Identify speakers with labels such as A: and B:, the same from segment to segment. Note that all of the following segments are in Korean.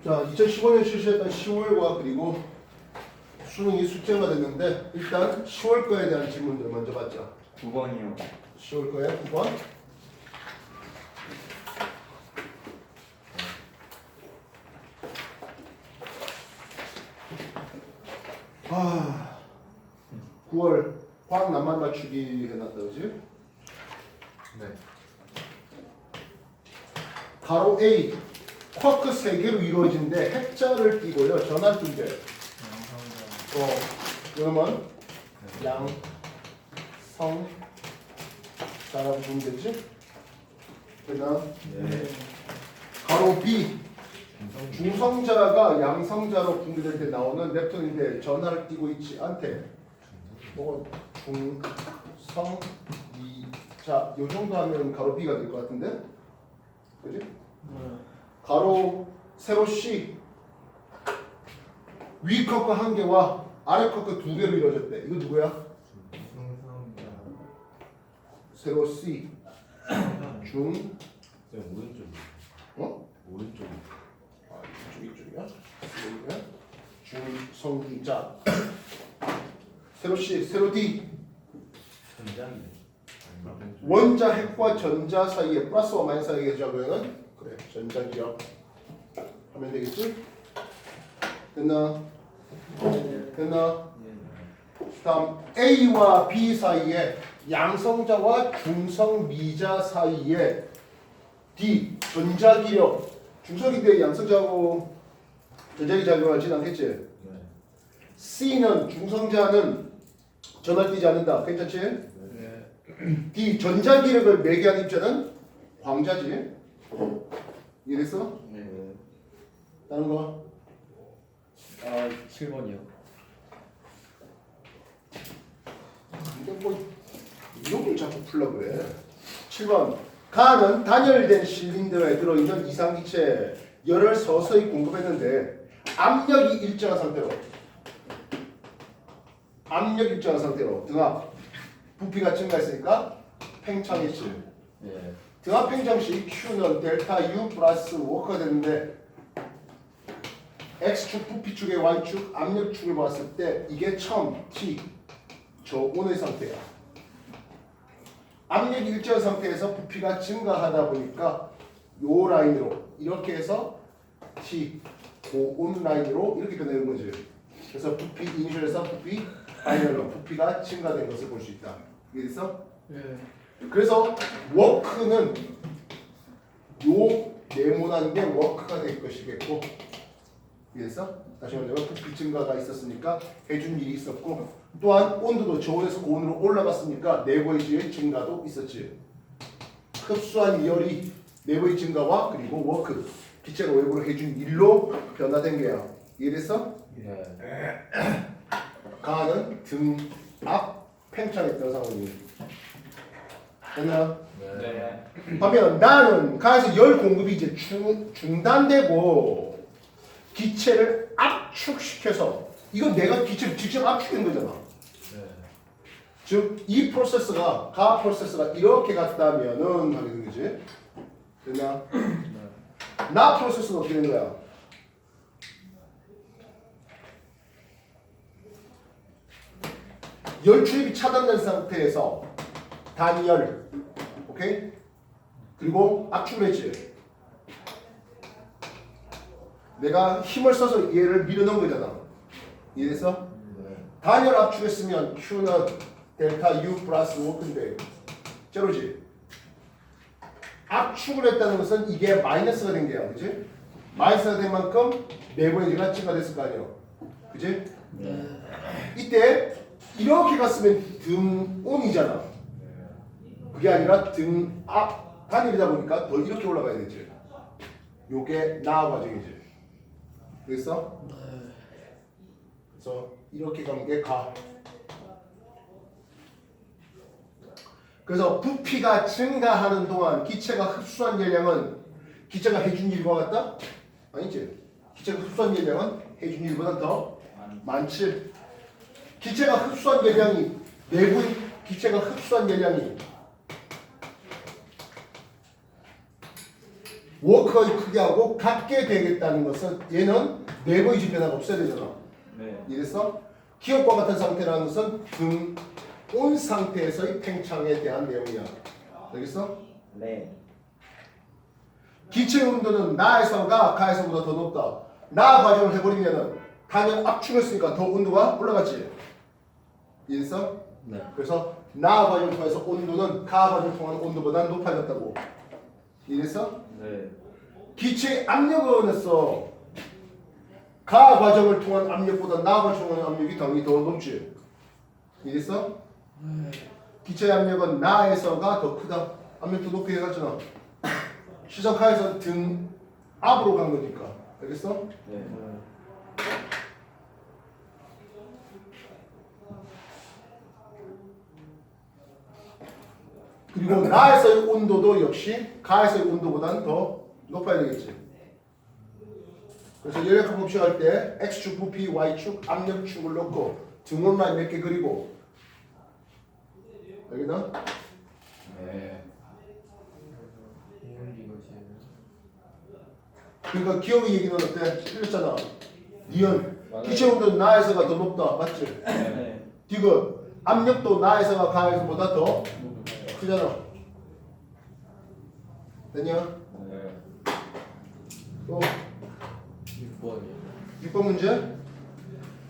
A: 자, 2015년 실시했던 10월과 그리고 수능이 숙제가 됐는데 일단 10월 거에 대한 질문들을 먼저 받자.
B: 9번이요.
A: 10월 거에 9번. 아, 9월 화학 낱말 맞추기 해놨다, 그지?
B: 네.
A: 가로 A 쿼크 3개로 이루어진데 핵자를 띄고요. 전환 두 개. 그러면 양성 자라고 보면 되지? 그다음 가로 B 중성자가 양성자로 분류될 때 나오는 neptun인데 전화를 띄고 있지 않대. 뭐 중성 자, 요 정도 하면 가로 B가 될 것 같은데, 그지? 가로 세로 C 위 커크 한 개와 아래 커크 두 개로 이루어졌대. 이거 누구야? 세로 C 중
C: 오른쪽.
A: 어?
C: 오른쪽.
A: 아, 이쪽이야? 중성기자 세로 C 세로 D
C: 전장이네.
A: 원자 핵과 전자 사이에 플러스와 마이너스 사이에 작용하는 그래 전자기력 하면 되겠지? 됐나? 됐나? 다음 A와 B 사이에 양성자와 중성미자 사이에 D 전자기력 중성인데 양성자하고 전자기 작용하진 않겠지? C는 중성자는 전할 띄지 않는다. 괜찮지? D 전자기력을 매개한 입자는 광자지. 이해됐어?
B: 네.
A: 다른 거?
B: 아, 7번이요.
A: 근데 뭐 이런 걸 자꾸 풀려고 그래. 7번 가는 단열된 실린더에 들어있는 이상기체 열을 서서히 공급했는데 압력이 일정한 상태로 등압 부피가 증가했으니까 팽창했지.
B: 네.
A: 등압 팽창 시 Q는 델타 U 플러스 워크가 되는데 X축 부피축의 Y축 압력축을 봤을 때 이게 처음 T 저온의 상태야. 압력이 일정한 상태에서 부피가 증가하다 보니까 요 라인으로 이렇게 해서 T 고온 라인으로 이렇게 변하는 거지. 그래서 부피 이니셜에서 부피 파이널로 부피가 증가된 것을 볼 수 있다. 이해됐어?
B: 네.
A: 그래서 워크는 요 네모난 게 워크가 될 것이겠고, 이해됐어? 다시 말하면 부피 증가가 있었으니까 해준 일이 있었고, 또한 온도도 저온에서 고온으로 올라갔으니까 내부의 질의 증가도 있었지. 흡수한 열이 내부의 증가와 그리고 워크 기체가 외부로 해준 일로 변화된 게야. 이해됐어?
B: 네.
A: 가는 등압 팽창했던 상황이 됐나?
B: 네.
A: 반면 나는 가에서 열 공급이 이제 중단되고 기체를 압축시켜서 이건 내가 기체를 직접 압축한 거잖아. 즉 이 프로세스가 가 프로세스가 이렇게 갔다면은 하게 된 거지. 됐나? 나 프로세스는 어떻게 된 거야? 열 출입이 차단된 상태에서 단열, 오케이? 그리고 압축을 했지. 내가 힘을 써서 얘를 밀어넣은 거잖아. 이해됐어? 단열 압축했으면 Q는 델타 U 플러스 워크인데 제로지. 압축을 했다는 것은 이게 마이너스가 된 게야, 그지? 마이너스가 된 만큼 내부의 에너지가 증가됐을 거 아니야, 그지? 이때 이렇게 갔으면 등온이잖아. 그게 아니라 등압 단일이다 보니까 더 이렇게 올라가야 되지. 요게 나아 과정이지. 됐어? 그래서 이렇게 가는 게 가. 그래서 부피가 증가하는 동안 기체가 흡수한 열량은 기체가 해준 일과 같다? 아니지. 기체가 흡수한 열량은 해준 일보다 더 많지. 기체가 흡수한 열량이 내부의 기체가 흡수한 열량이 워크의 크기하고 같게 되겠다는 것은 얘는 네모의 집 변화가 없어야 되잖아.
B: 네.
A: 이래서 기억과 같은 상태라는 것은 등 온 상태에서의 팽창에 대한 내용이야. 알겠어?
B: 네.
A: 기체 온도는 나에서가 가에서보다 더 높다. 나 과정을 해버리면은 당연 압축을 쓰니까 더 온도가 올라갔지. 이해했어?
C: 네.
A: 그래서 나 과정을 통해서 온도는 가 과정을 통한 온도보다 높아졌다고. 이해했어?
B: 네.
A: 기체 압력은 했어. 가 과정을 통한 압력보다 나 과정을 통한 압력이 당연히 더 높지. 이해했어? 기체의 압력은 나에서가 더 크다. 압력도 높게 해갔잖아. 시선 가에서 등 앞으로 간 거니까. 알겠어?
B: 네.
A: 그리고 나에서의 온도도 역시 가에서의 온도보다는 더 높아야 되겠지. 그래서 열역학 법칙할 때 x축, 부피, y축, 압력축을 넣고 등원 라인 몇 개 그리고 알겠나?
B: 네.
A: 그러니까 기억의 얘기는 어때? 틀렸잖아. 니은
C: 맞아요.
A: 기체 온도는 나에서가 더 높다. 맞지?
B: 네.
A: 디귿 압력도 나에서가 가에서보다 더 크잖아. 됐냐?
B: 네.
A: 또
C: 6번이요.
A: 6번 문제.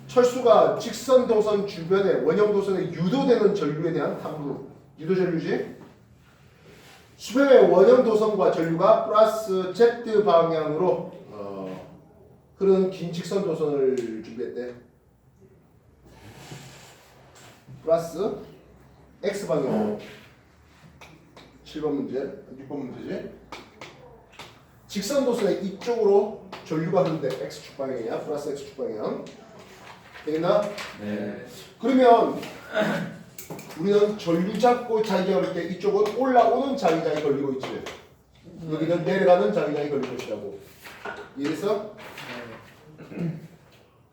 A: 철수가 직선 도선 주변에 원형 도선에 유도되는 전류에 대한 탐구. 유도 전류지? 수평의 원형 도선과 전류가 플러스 Z 방향으로 흐르는 긴 직선 도선을 준비했대. 플러스 X 방향으로. 7번 문제, 6번 문제지. 직선 도선의 이쪽으로 전류가 흐르는데 X축 방향이야. 플러스 X축 방향. 되겠나?
B: 네.
A: 그러면 우리는 전류 잡고 자기장 할 때 이쪽은 올라오는 자기장이 걸리고 있지. 여기는 내려가는 자기장이 걸릴 것이라고. 이해했어?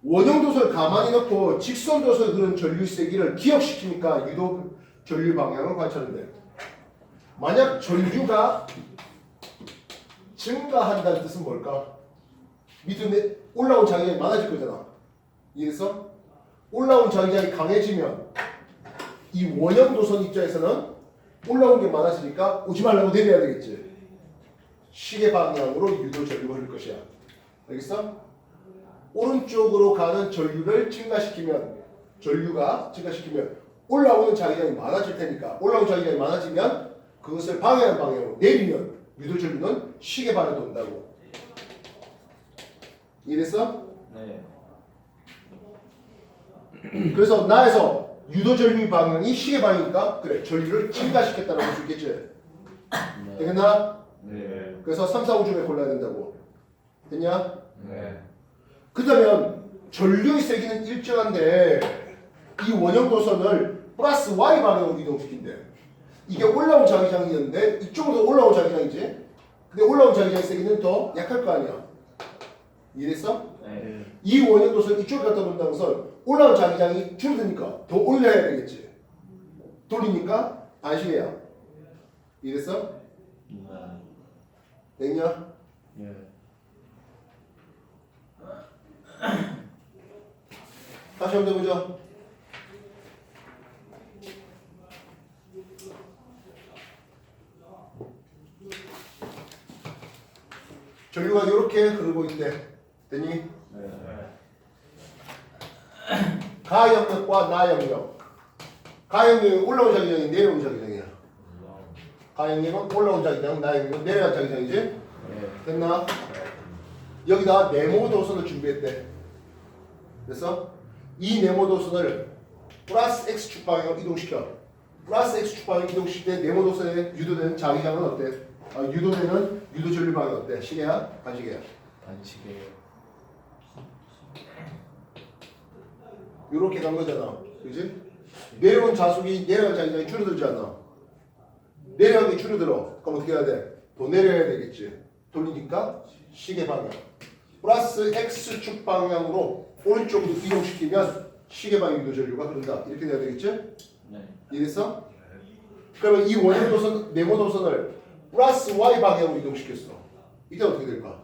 A: 원형 도선을 가만히 놓고 직선 도선에 흐르는 전류 세기를 기억시키니까 유도 전류 방향을 관찰한대. 만약 전류가 증가한다는 뜻은 뭘까? 밑에 올라온 자기장이 많아질 거잖아. 이해했어? 올라온 자기장이 강해지면 이 원형 도선 입장에서는 올라온 게 많아지니까 오지 말라고 내려야 되겠지. 시계 방향으로 유도 전류가 흐를 것이야. 알겠어? 오른쪽으로 가는 전류를 증가시키면 올라오는 자기장이 많아질 테니까 올라오는 자기장이 많아지면 그것을 방해하는 방향으로 내리면 유도 전류는 시계 방향으로 돈다고. 이해됐어?
B: 네.
A: 그래서 나에서 유도 전류 방향이 시계 방향이니까 그래 전류를 증가시켰다고 볼 수 있겠지. 되겠나?
B: 네.
A: 그래서 3, 4, 5 중에 골라야 된다고. 됐냐?
B: 네.
A: 그렇다면 전류의 세기는 일정한데 이 원형 도선을 플러스 Y 방향으로 이동시킨대. 이게 올라온 자기장이었는데 이쪽으로 올라온 자기장이지. 근데 올라온 자기장의 세기는 더 약할 거 아니야. 이해됐어?
B: 네.
A: 이 원형 도선을 이쪽에 갖다 놓는다는 것은 올라온 자기장이 줄어드니까 더 올려야 되겠지. 돌리니까 반시계야. 이해됐어? 됐냐?
C: 예.
A: 다시 한번 해보자. 전류가 이렇게 흐르고 있대. 됐니?
B: 네.
A: 가 영역과 나 영역. 가 영역이 올라온 자기장이 내려온 자기장이야. 가 영역은 올라온 자기장, 나 영역은 내려간 자기장이지?
B: 네.
A: 됐나? 여기다 네모 도선을 준비했대. 그래서 이 네모 도선을 플러스 X축 방향으로 이동시켜. 플러스 X축 방향 이동시킬 때 네모 도선에 유도되는 자기장은 어때? 유도되는 유도 전류 방향 어때? 시계야? 반시계야?
C: 반시계요.
A: 요렇게 간 거잖아. 그지? 내려온 자속이 내려간 자기장이 줄어들지 않아. 내려간 게 줄어들어. 그럼 어떻게 해야 돼? 더 내려야 되겠지. 돌리니까 시계 방향. 플러스 X축 방향으로 오른쪽으로 이동시키면 시계 방향 유도 전류가 흐른다. 이렇게 돼야 되겠지?
B: 네.
A: 이해됐어? 그러면 이 원형 도선, 네모 도선을 플러스 Y 방향으로 이동시켰어. 이때 어떻게 될까?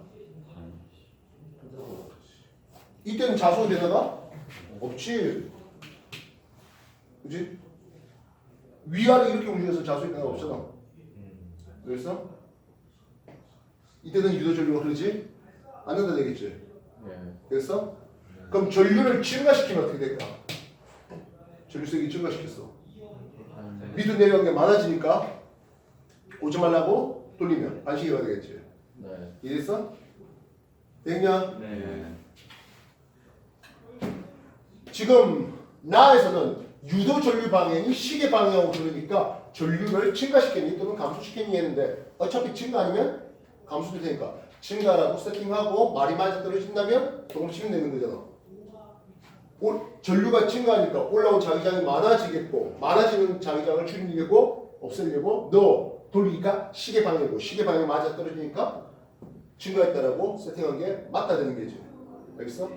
A: 이때는 자수가 되다가 없지. 그지? 위아래 이렇게 움직여서 자수의 변화가 없잖아. 그래서 이때는 유도전류가 흐르지 않는다 되겠지. 그래서 그럼 전류를 증가시키면 어떻게 될까? 전류색이 증가시켰어. 밑으로 내려간 게 많아지니까 오지 말라고 돌리면 반시계가 되겠지. 이해했어? 됐냐? 지금 나에서는 유도 전류 방향이 시계 방향으로 흐르니까 전류를 증가시키니 또는 감소시키니 했는데 어차피 증가 아니면 감소될 테니까 증가라고 세팅하고 말이 맞아 떨어진다면 조금씩은 되는 거잖아. 전류가 증가하니까 올라온 자기장이 많아지겠고 많아지는 자기장을 줄이려고 없애려고 너 돌리니까 시계 방향이고 시계 방향이 맞아 떨어지니까 증가했다라고 세팅한 게 맞다 되는 거지. 알겠어?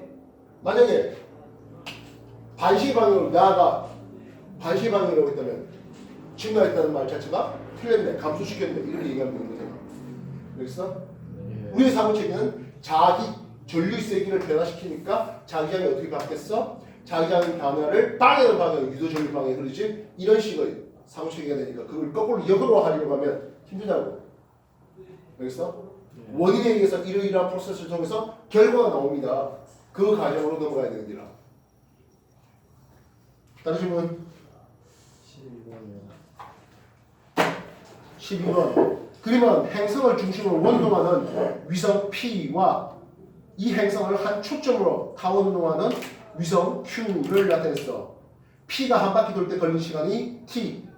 A: 만약에 반시계 방향으로 나아가 반시계 방향이라고 했다면 증가했다는 말 자체가 틀렸네, 감소시켰네 이렇게 얘기하면 되는 거잖아. 알겠어? 우리의 사고체계는 자기 전류 세기를 변화시키니까 자기장이 어떻게 바뀌었어? 자기장 변화를 방향으로 방향, 유도 전류 방향에 흐르지 이런 식의 사고체계가 되니까 그걸 거꾸로 역으로 하려고 하면 힘들다고. 알겠어? 원인에 의해서 이러이러한 프로세스를 통해서 결과가 나옵니다. 그 과정으로 넘어가야 되는 거라. 다른 질문? 12번. 그러면 행성을 중심으로 원동하는 위성 P와 이 행성을 한 초점으로 타원동하는 위성 Q를 나타냈어. P가 한 바퀴 돌 때 걸린 시간이 T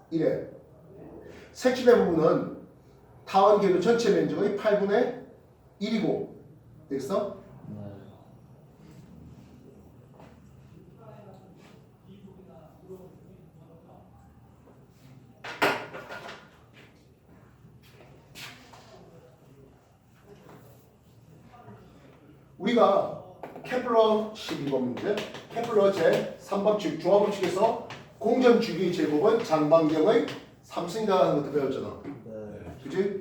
A: 이래. 색칠의 부분은 타원 궤도 전체 면적의 8분의 1이고 됐어? 우리가 케플러 12번 문제, 케플러 제 3법칙 조화법칙에서 공전주기의 제곱은 장반경의 3승이다 하는 것도 배웠잖아. 그치?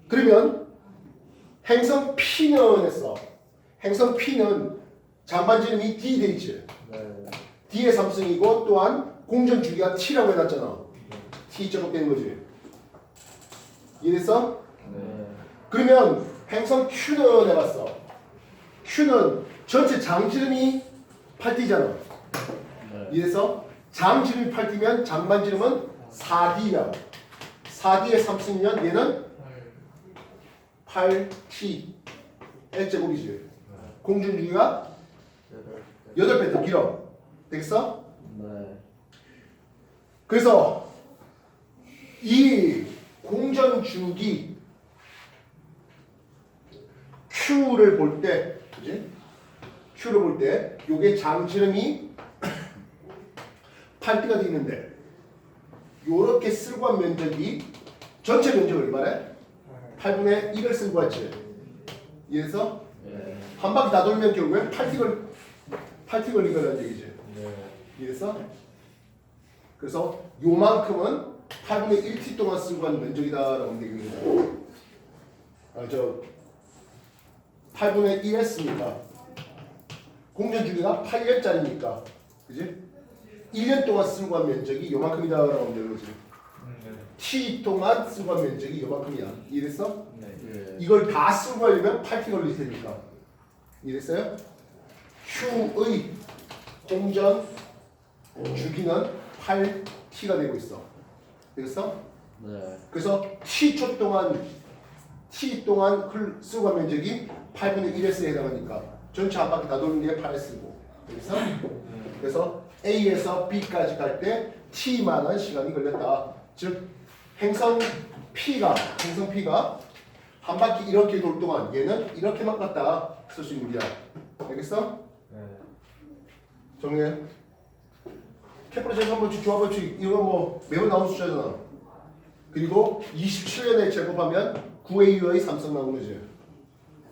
A: 그러면 행성 P는 했어. 행성 P는 장반지름이 D 돼 있지. D의 3승이고 또한 공전주기가 T라고 해놨잖아. T 제곱되는 거지. 이해됐어? 그러면 행성 Q는 해봤어. Q는 전체 장지름이 8D잖아. 이래서 장지름이 8D면 장반지름은 4D야. 4D의 3승이면 얘는 8T L제곱이지. 공전주기가 8배 더 길어. 되겠어? 그래서 이 공전주기 Q를 볼 때, 그지? Q를 볼 때, 요게 장지름이 8D가 돼 있는데, 요렇게 쓸고 한 면적이 전체 면적을 얼마래? 8분의 1을 쓸고 왔지. 이래서 한 바퀴 다 돌면 결국엔 8T 걸리거라는 얘기지. 이래서 그래서 요만큼은 8분의 1T 동안 쓰고 간 면적이다라고 얘기합니다. 8분의 1 했으니까 공전주기가 8년짜리니까 그지? 1년 동안 쓰고 간 면적이 요만큼이다라고 하면 되는 거지. T 동안 쓰고 간 면적이 요만큼이야. 이해됐어? 이걸 다 쓰고 가려면 8T 걸릴 테니까. 이해됐어요? Q의 공전 주기는 8T가 되고 있어. 되겠어? 그래서 T 동안 쓰고 간 면적이 8분의 1S에 해당하니까 전체 한 바퀴 다 도는 게 8S고. 되겠어? 그래서 A에서 B까지 갈 때 T만한 시간이 걸렸다. 즉 행성 P가 한 바퀴 이렇게 돌 동안 얘는 이렇게만 갔다 쓸 수 있는 거야. 알겠어? 정리해. 케플러 제3법칙 조화법칙 이거 뭐 매번 나오는 숫자잖아. 그리고 27년에 제곱하면 9AU의 3성 나오는 거지.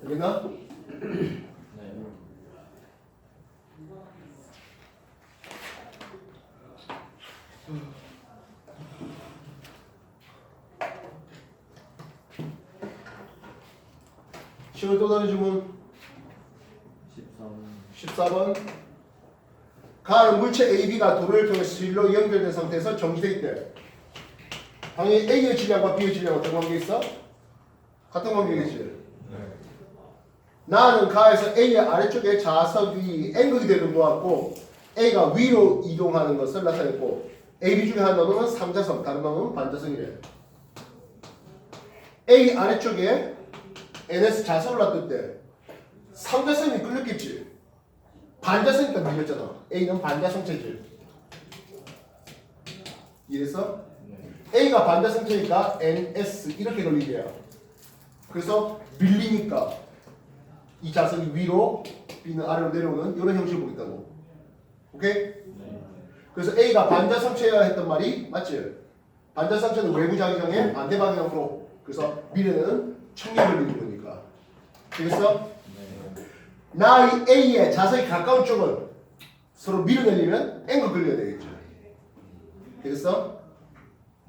A: 알겠나? 시간 또 다른 질문 14번. 가는 물체 AB가 도로를 통해 실로 연결된 상태에서 정지되어 있대. 당연히 A의 질량과 B의 질량 어떤 관계 있어? 같은 관계겠지. 나는 가에서 A의 아래쪽에 자석이 N극이 되는 것 같고 A가 위로 이동하는 것을 나타냈고 AB 중에 한 놈은 3자성, 다른 놈은 반자성이래. A 아래쪽에 NS 자석을 놔뒀대. 3자성이 끌렸겠지. 반자성이니까 밀렸잖아. A는 반자성체지. 이래서 A가 반자성체니까 NS 이렇게 걸리게야. 그래서 밀리니까 이 자석이 위로 B는 아래로 내려오는 이런 형식을 보겠다고. 오케이? 그래서 A가 반자성체여야 했던 말이 맞지? 반자성체는 외부 자기장의 반대 방향으로. 그래서 미래는 청력을 밀는 거니까. 그래서 나 A의 자석이 가까운 쪽은 서로 밀어내려면 N가 걸려야 되겠죠. 그래서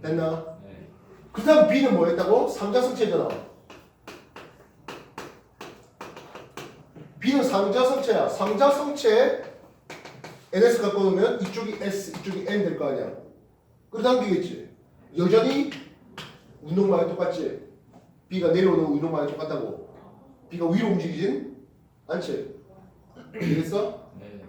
A: 됐나? 그 다음 B는 뭐였다고? 3자성체잖아. B는 3자성체야. 3자성체에 NS 갖고 놓으면 이쪽이 S, 이쪽이 N 될 거 아니야. 끌어당기겠지. 여전히 운동방향 똑같지. B가 내려오는 운동방향 똑같다고. B가 위로 움직이진 않지. 알겠어?
B: 네.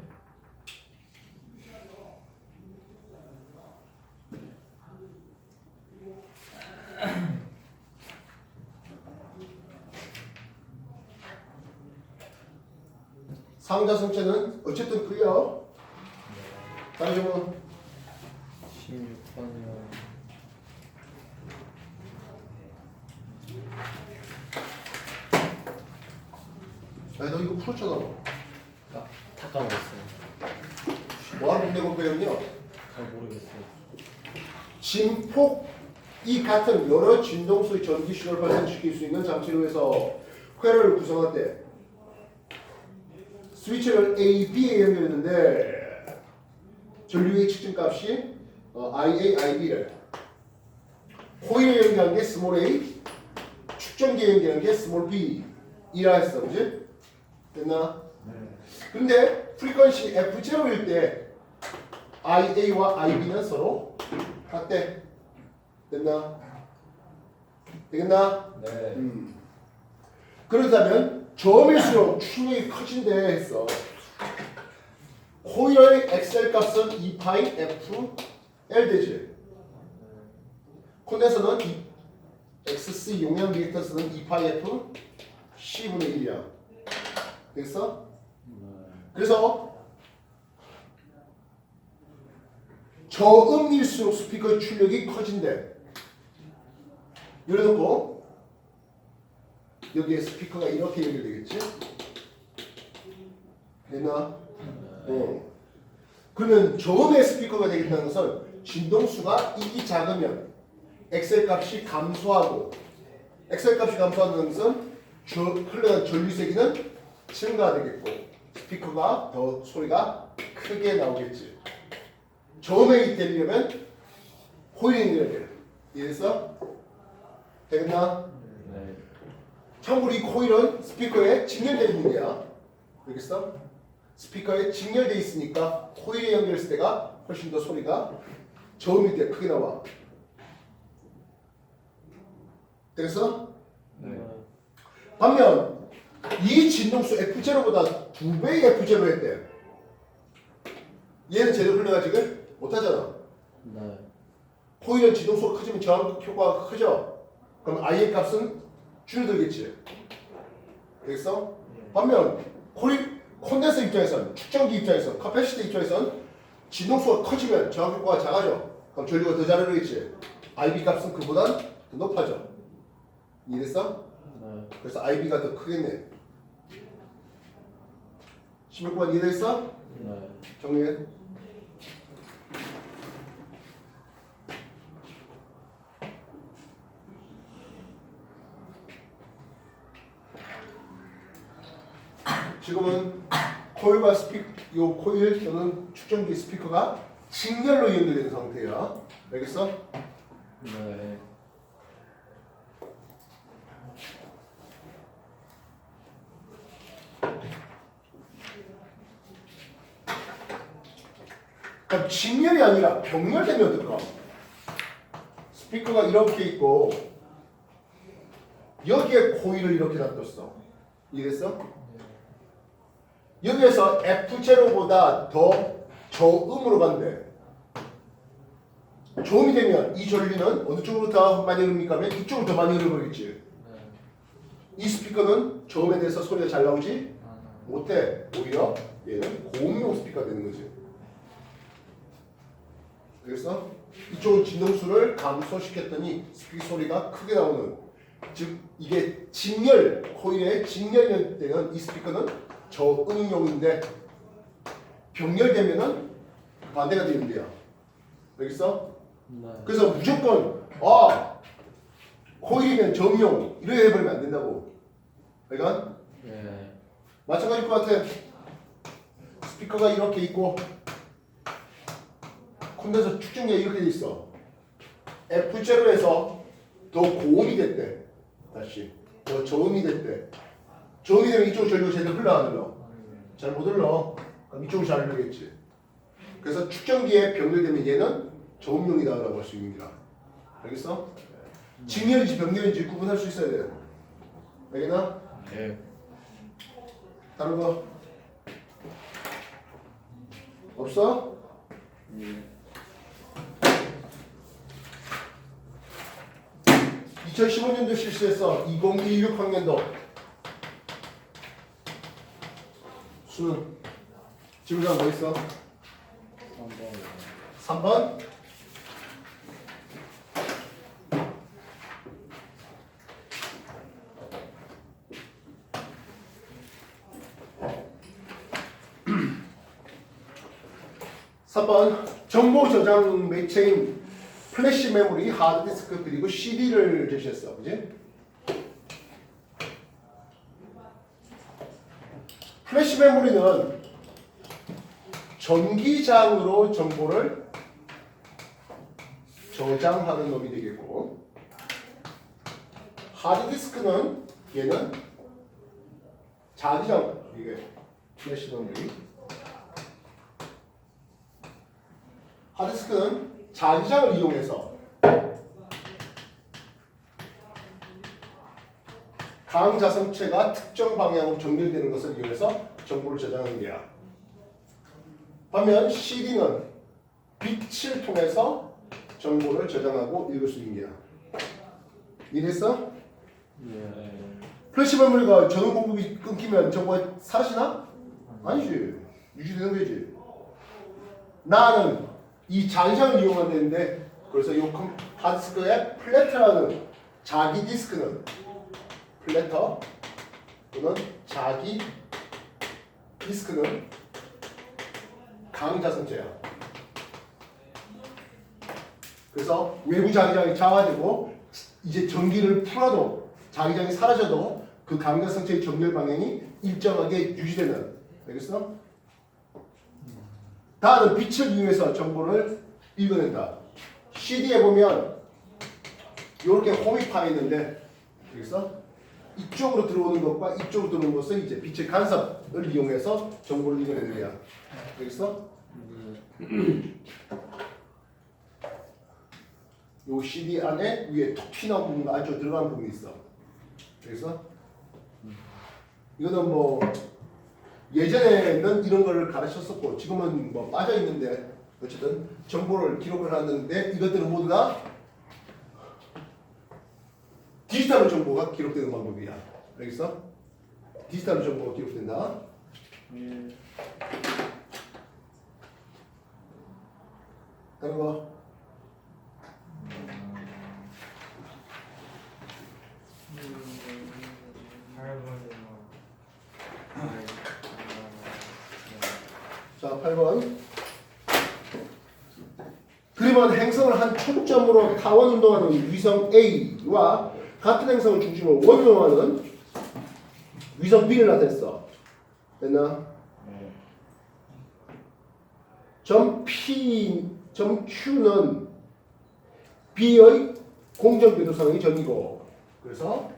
A: 상자성체는 어쨌든 클리어. 다음 질문.
B: 16번이요.
A: 야, 너 이거 풀었잖아.
C: 다 까먹었어요.
A: 뭐하는 문제고 배웠냐?
C: 잘 모르겠어요.
A: 진폭이 같은 여러 진동수의 전기식을 발생시킬 수 있는 장치로 해서 회로를 구성할 때 스위치를 A, B에 연결했는데 전류의 측정값이 IA, IB래. 코일에 연결한 게 스몰 a, 축전기에 연결한 게 스몰 b 이라 했어, 그지? 됐나? 근데 프리퀀시 F0일 때 IA와 IB는 서로 같대. 됐나? 되겠나?
B: 네.
A: 그렇다면 저음일수록 충격이 커진대 했어. 코일의 XL 값은 2파이 F L 되지. 콘덴서는 XC 용량 리액터스는 2파이 F C분의 1이야. 됐어? 그래서 저음일수록 스피커의 출력이 커진대. 예를 들고 여기에 스피커가 이렇게 연결되겠지? 되나? 그러면 저음의 스피커가 되겠다는 것은 진동수가 이기 작으면 XL 값이 감소하고 XL 값이 감소하는 것은 흘러간 전류 세기는 증가되겠고 스피커가 더 소리가 크게 나오겠지. 저음에 되려면 코일이 연결해야 돼. 이래서 되겠나?
B: 네.
A: 참고로 이 코일은 스피커에 직렬되어 있는 거야. 알겠어? 스피커에 직렬되어 있으니까 코일에 연결했을 때가 훨씬 더 소리가 저음일 때 크게 나와. 됐어?
B: 네.
A: 반면 이 진동수 F0보다 2배의 F0 했대. 얘는 제대로 흘러가지를 못하잖아.
C: 네.
A: 코일은 진동수가 커지면 저항 효과가 크죠? 그럼 I의 값은 줄어들겠지. 되겠어? 반면 콘덴서 입장에선, 축전기 입장에선, 카패시터 입장에선 진동수가 커지면 저항 효과가 작아져. 그럼 전류가 더 잘 흐르겠지. IB 값은 그보단 더 높아져. 이해됐어?
C: 네.
A: 그래서 IB가 더 크겠네. 16번 이해됐어?
C: 네.
A: 정리해. 지금은 코일과 요 코일 또는 축전기 스피커가 직렬로 연결된 상태야. 알겠어?
B: 네.
A: 그럼 직렬이 아니라 병렬되면 어떨까? 스피커가 이렇게 있고 여기에 코일을 이렇게 놔뒀어. 이해됐어? 여기에서 F0보다 더 저음으로 간대. 저음이 되면 이 전류는 어느 쪽으로 더 많이 흐릅니까? 하면 이쪽으로 더 많이 흐르겠지. 이 스피커는 저음에 대해서 소리가 잘 나오지 못해. 오히려 얘는 고음용 스피커가 되는 거지. 그래서 이쪽은 진동수를 감소시켰더니 스피커 소리가 크게 나오는, 즉 이게 직렬 코일의 직렬되는 이 스피커는 저음용인데 병렬되면은 반대가 되는데요. 알겠어?
C: 네.
A: 그래서 무조건 코일이면 저음용 이렇게 해버리면 안 된다고. 그러니까
C: 네.
A: 마찬가지일 것 같아. 스피커가 이렇게 있고 콘덴서 축전기가 이렇게 돼 있어. F0에서 더 고음이 됐대. 다시 더 저음이 됐대. 저음이 되면 이쪽 전류가 제대로 흘러 안 흘러? 잘 못 흘러. 그럼 이쪽으로 잘 흘러겠지. 그래서 축전기에 병렬되면 얘는 저음용이다라고 할 수 있는 거야. 알겠어? 직렬인지 병렬인지 구분할 수 있어야 돼. 알겠나?
C: 네.
A: 다른 거 없어? 2015년도 실시해서 2016 학년도 수능 질문장 뭐 있어? 3번 3번 정보 저장 매체인 플래시 메모리, 하드디스크 그리고 CD를 제시했어. 그지? 플래시 메모리는 전기장으로 정보를 저장하는 놈이 되겠고, 하드디스크는 얘는 자기장, 이게 플래시 메모리. 하드디스크는 자기장을 이용해서 강자성체가 특정 방향으로 정렬되는 것을 이용해서 정보를 저장하는 거야. 반면 CD는 빛을 통해서 정보를 저장하고 읽을 수 있는 거야. 이해했어?
C: 네.
A: 플래시 메모리가 전원 공급이 끊기면 정보가 사라지나? 아니지. 유지되는 거지. 나는 이 자기장을 이용한다는데, 그래서 이 하드디스크의 플래터라는 자기 디스크는 플래터 또는 자기 디스크는 강자성체야. 그래서 외부 자기장이 장화되고 이제 전기를 풀어도 자기장이 사라져도 그 강자성체의 정렬 방향이 일정하게 유지되는. 알겠어? 다음은 빛을 이용해서 정보를 읽어낸다. CD에 보면 이렇게 홈이 파 있는데, 알겠어? 이쪽으로 들어오는 것과 이쪽으로 들어오는 것은 이제 빛의 간섭을 이용해서 정보를 읽어내는 거야. 알겠어? 요 CD 안에 위에 톡 튀나온 부분과 안쪽으로 들어가는 부분이 있어. 알겠어? 이거는 뭐 예전에는 이런 걸 가르쳤었고 지금은 뭐 빠져 있는데, 어쨌든 정보를 기록을 하는데 이것들은 모두 다 디지털 정보가 기록되는 방법이야. 알겠어? 디지털 정보가 기록된다. 다른 거. 자, 8번. 그림은 행성을 한 초점으로 타원 운동하는 위성 A와 같은 행성을 중심으로 원동하는 위성 B를 나타냈어. 됐나? 점 P, 점 Q는 B의 공정궤도상의 점이고, 그래서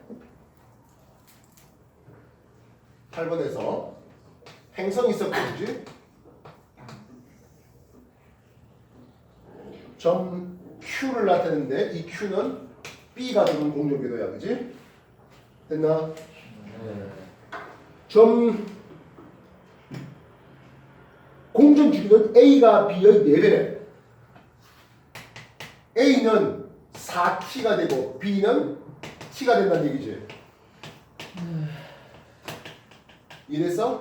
A: 8번에서 행성이 있었고, 그지? 점 Q를 나타내는데 이 Q는 B가 되는 공정궤도야, 그지? 됐나?
C: 네.
A: 점 공정주기는 A가 B의 4배래. A는 4T가 되고 B는 T가 된다는 얘기지. 이래서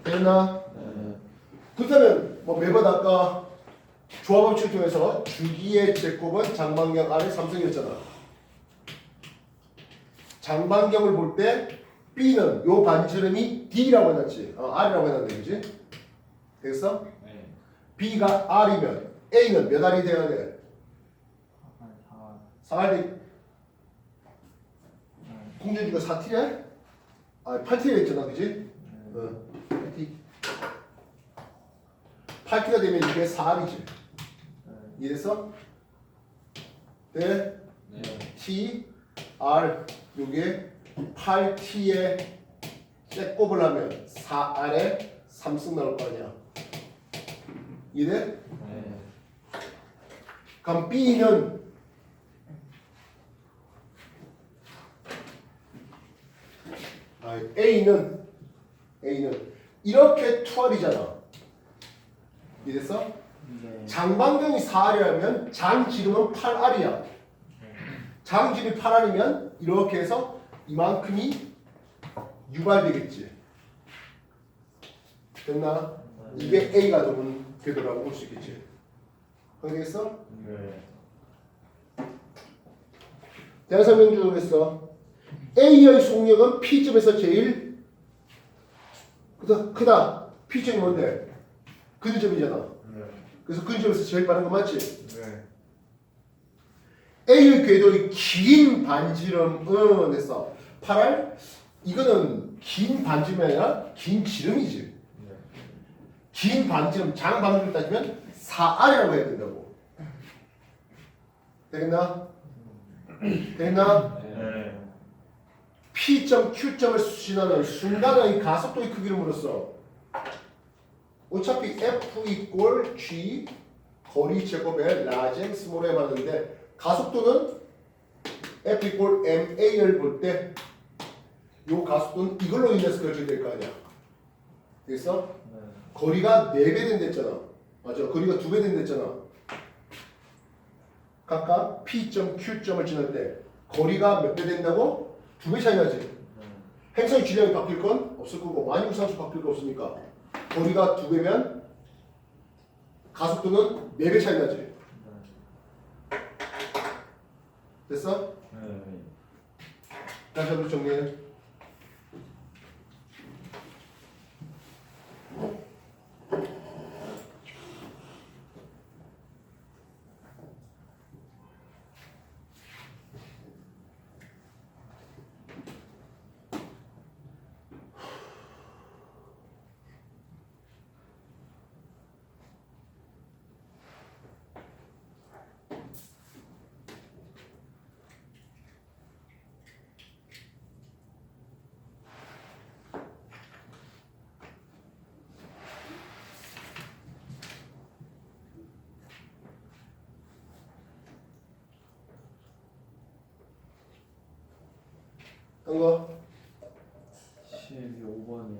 A: 됐나?
C: 네.
A: 그렇다면 뭐 매번 아까 조합법칙을 통해서 주기의 제곱은 장반경 아래 3승이었잖아. 장반경을 볼 때 B는 요 반지름이 D라고 해놨지. R이라고 해놨네, 그지? 됐어?
B: 네.
A: B가 R이면 A는 몇 R이 돼야 돼? 4R. 공전주가 4T야? 8T가 있잖아, 그지? 8T. 8T가 되면 이게 4R이지. 이래서 네?
B: 네.
A: T, R 요게 8T에 째꼽을 하면 4R에 3승 나올 거 아니야. 이래?
C: 네.
A: 그럼 B는 A는 이렇게 2R이잖아. 이래서
C: 네.
A: 장반경이 4R이라면 장지름은 8R이야. 장지름이 8R이면 이렇게 해서 이만큼이 6R 되겠지. 됐나? 이게 A가 되는 궤도라고 볼 수 있겠지. 알겠어?
C: 네.
A: 대화 설명 중에서 A의 속력은 P점에서 제일 크다. P점이 뭔데? 근접이잖아.
C: 네.
A: 그래서 근접에서 제일 빠른 거 맞지?
C: 네.
A: A의 궤도의 긴 반지름은 했어. 8R? 이거는 긴 반지름이 아니라 긴 지름이지.
C: 네.
A: 긴 반지름, 장반지름 따지면 4R이라고 해야 된다고. 되겠나? 되겠나?
C: 네.
A: P점, Q점을 수신하는 순간의 가속도의 크기를 물었어. 어차피 F 이꼴 G 거리 제곱에 라젠 스몰에 봤는데 가속도는 F 이꼴 MA를 볼 때 요 가속도는 이걸로 인해서 결정될 거 아니야. 됐어?
C: 네.
A: 거리가 4배 된댔잖아. 맞아. 거리가 2배 된댔잖아. 각각 P점, Q점을 지날 때 거리가 몇 배 된다고? 2배 차이 나지. 행성의 질량이 바뀔 건 없을 거고 만유상수 바뀔 거 없으니까 거리가 2배면 가속도는 4배 차이 나지. 됐어?
C: 네.
A: 다시 한번 정리해. 한 거.
C: 15번이요.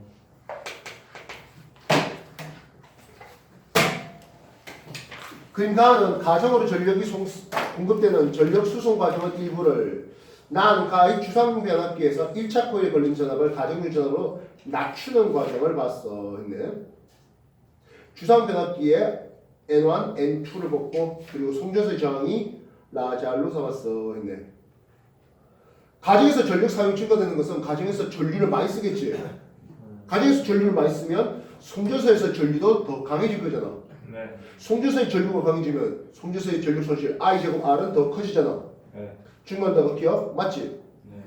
A: 그림 가는 가정으로 전력이 공급되는 전력 수송 과정의 일부를 난 가의 주상 변압기에서 1차 코일에 걸린 전압을 가정유 전압으로 낮추는 과정을 봤어 했네. 주상 변압기에 N1, N2를 뽑고 그리고 송전소의 저항이 라잘로 삼았어 했네. 가정에서 전력 사용이 증가되는 것은 가정에서 전류를 많이 쓰겠지. 가정에서 전류를 많이 쓰면 송전소에서 전류도 더 강해질 거잖아.
C: 네.
A: 송전소의 전류가 강해지면 송전소의 전력 손실 I 제곱 R은 더 커지잖아.
C: 네.
A: 증가한다고 기억? 맞지?
C: 네.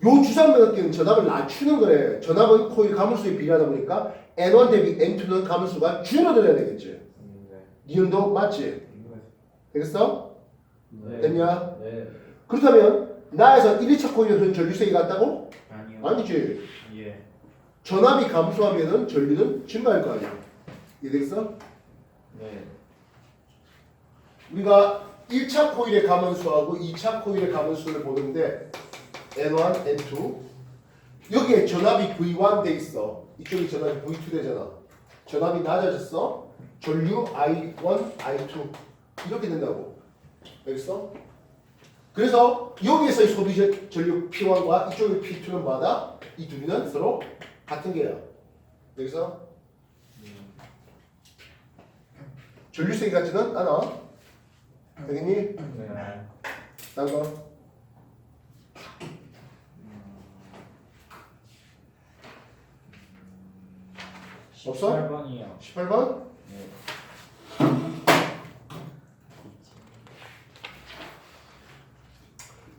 A: 요 주상 변압기는 전압을 낮추는 거래. 전압은 코일 가물수에 비례하다 보니까 N1 대비 N2는 가물수가 줄어들어야 되겠지.
C: 네.
A: 니은도 맞지? 되겠어?
C: 네.
A: 됐냐?
C: 네.
A: 그렇다면 나에서 1, 2차 코일에 흐른 전류세가 같다고?
C: 아니요.
A: 아니지.
C: 예.
A: 전압이 감소하면은 전류는 증가할 거 아니야. 이해됐어?
C: 네.
A: 우리가 1차 코일의 가만수하고 2차 코일의 가만수를 보는데 N1, N2 여기에 전압이 V1 돼 있어. 이쪽이 전압이 V2 되잖아. 전압이 낮아졌어. 전류 I1, I2 이렇게 된다고. 알겠어? 그래서 여기에서의 소비 전류 P1과 이쪽의 P2는 마다 이 두 개는 서로 같은 게야. 여기서 전류세기 같지는 않아. 되겠니?
C: 네.
A: 다음 거. 없어?
C: 8번이요.
A: 18번?
C: 네.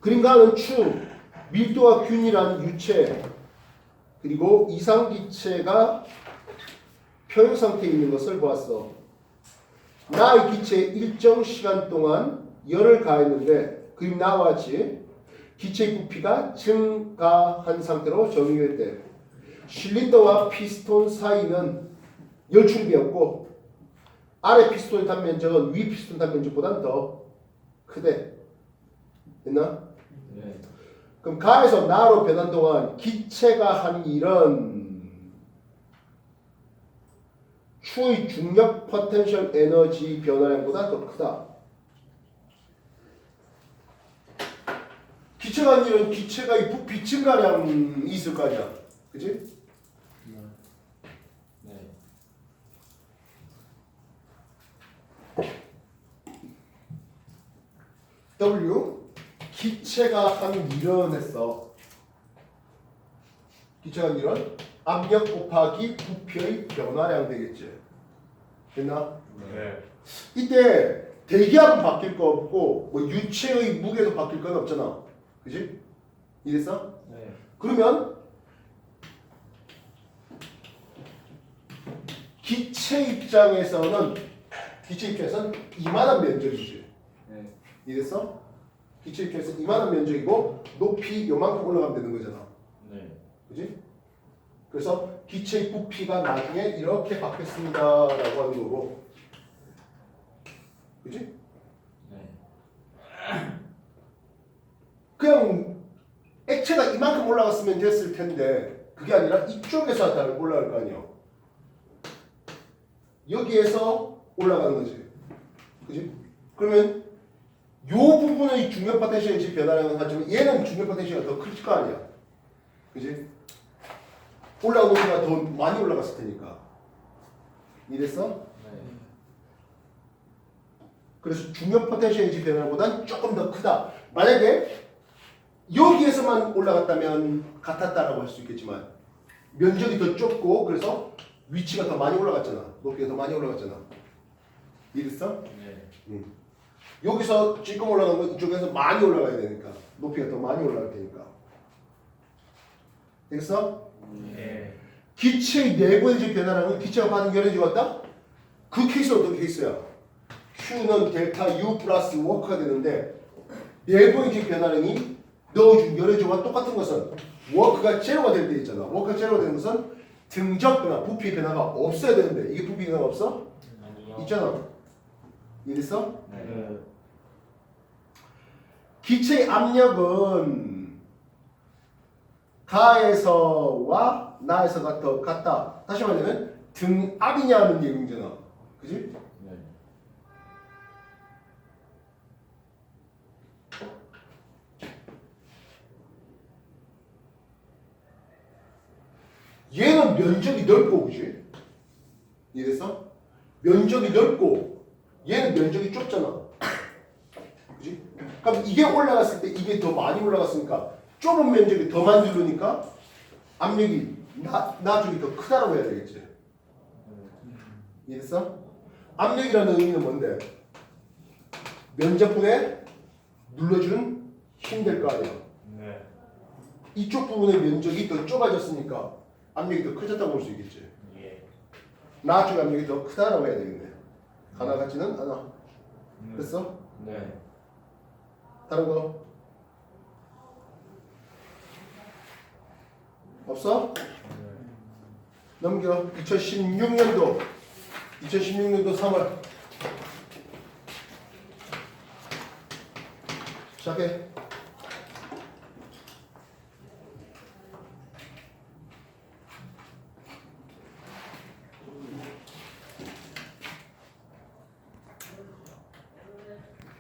A: 그림과는 추, 밀도가 균일한 유체, 그리고 이상기체가 표현 상태에 있는 것을 보았어. 나의 기체에 일정 시간 동안 열을 가했는데 그림 나와 같이 기체의 부피가 증가한 상태로 정의했대. 실린더와 피스톤 사이는 열출비였고 아래 피스톤의 단면적은 위 피스톤 단면적보다 더 크대. 됐나?
C: 네.
A: 그럼 가에서 나로 변한 동안 기체가 한 일은 추의 중력 포텐셜 에너지 변화량보다 더 크다. 기체가 한 일은 기체가 이 부피 증가량이 있을 거 아니야. 그치?
C: 네.
A: W 기체가 한 일은 했어. 기체가 한 일은 압력 곱하기 부피의 변화량 되겠지. 됐나?
C: 네.
A: 이때 대기압은 바뀔 거 없고 뭐 유체의 무게도 바뀔 건 없잖아. 그지? 이랬어?
C: 네.
A: 그러면 기체 입장에서는 이만한 면적이지.
C: 네.
A: 이랬어? 기체 입장에서 이만한 면적이고 높이 요만큼 올라가면 되는 거잖아.
C: 네.
A: 그지? 그래서 기체의 부피가 나중에 이렇게 바뀌었습니다라고 하는 거고. 그지?
C: 네.
A: 그냥 액체가 이만큼 올라갔으면 됐을 텐데 그게 아니라 이쪽에서 올라갈 거 아니야. 여기에서 올라가는 거지. 그지? 그러면 요 부분의 중력 포텐셜이 변화량은 하지만 얘는 중력 포텐셜이 더 클 거 아니야. 그지? 올라온 높이가 더 많이 올라갔을 테니까. 이랬어?
C: 네.
A: 그래서 중력 포텐셜 변화보다는 조금 더 크다. 만약에 여기에서만 올라갔다면 같았다라고 할 수 있겠지만 면적이 더 좁고 그래서 위치가 더 많이 올라갔잖아. 높이가 더 많이 올라갔잖아. 이랬어?
C: 네.
A: 여기서 찔끔 올라간 건 이쪽에서 많이 올라가야 되니까 높이가 더 많이 올라갈 테니까. 되겠어?
C: 네.
A: 기체의 내부의 변화량은 기체가 받은 열에 왔다? 그 케이스는 어떤 케이스야? Q는 델타 U 플러스 워크가 되는데 내부의 변화량이 넣어준 열의 조와 똑같은 것은 워크가 제로가 될 때 있잖아. 워크가 제로가 되는 것은 등적 변화, 부피 변화가 없어야 되는데 이게 부피 변화가 없어?
C: 아니요.
A: 있잖아. 이랬어?
C: 네.
A: 기체의 압력은 가에서와 나에서가 더 같다. 다시 말하면 등압이냐는 얘기잖아. 그지?
C: 네.
A: 얘는 면적이 넓고 그지? 이해됐어? 면적이 넓고 얘는 면적이 좁잖아. 그지? 그럼 이게 올라갔을 때 이게 더 많이 올라갔으니까 좁은 면적이 더 많이 누르니까 압력이 나쪽이 더 크다라고 해야 되겠지. 이해됐어? 압력이라는 의미는 뭔데? 면적분에 눌러주는 힘 될 거 아니야.
C: 네.
A: 이쪽 부분의 면적이 더 좁아졌으니까 압력이 더 커졌다고 볼 수 있겠지.
C: 예.
A: 나쪽 압력이 더 크다라고 해야 되겠네. 하나 같지는 않아. 됐어?
C: 네.
A: 다른 거? 없어? 넘겨. 2016년도 2016년도 3월 시작해.